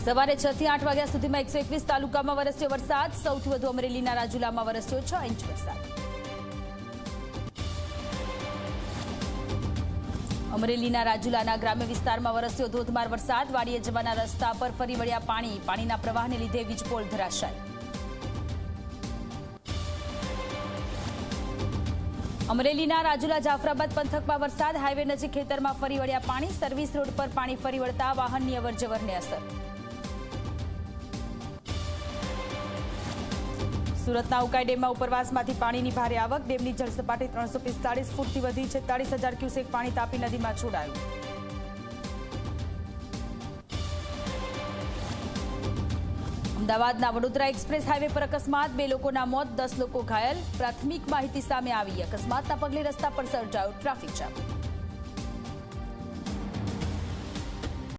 સવારે 6 થી 8 વાગ્યા સુધીમાં 121 તાલુકામાં વરસ્યો વરસાદ। સૌથી વધુ અમરેલીના રાજુલામાં વરસ્યો 6 ઇંચ વરસાદ। અમરેલીના રાજુલાના ગ્રામ્ય વિસ્તારમાં વરસ્યો ધોધમાર વરસાદ। વાડીએ જવાના રસ્તા પર ફરી વળ્યા પાણી। પાણીના પ્રવાહને લીધે વીજપોલ ધરાશાયી। અમરેલીના રાજુલા જાફરાબાદ પંથકમાં વરસાદ। હાઈવે નજીક ખેતરમાં ફરી વળ્યા પાણી। સર્વિસ રોડ પર પાણી ફરી વળતા વાહનની અવરજવરને અસર। સુરતના ઉકાઈ ડેમમાં ઉપરવાસમાંથી પાણીની ભારે આવક। ડેમની જળસપાટી 345 ફૂટથી વધી 46,000 ક્યુસેક પાણી તાપી નદીમાં છોડાયું। અમદાવાદના વડોદરા એક્સપ્રેસ હાઈવે પર અકસ્માત। 2 લોકોના મોત, 10 લોકો ઘાયલ। પ્રાથમિક માહિતી સામે આવી। અકસ્માતના પગલે રસ્તા પર સર્જાયો ટ્રાફિક જામ।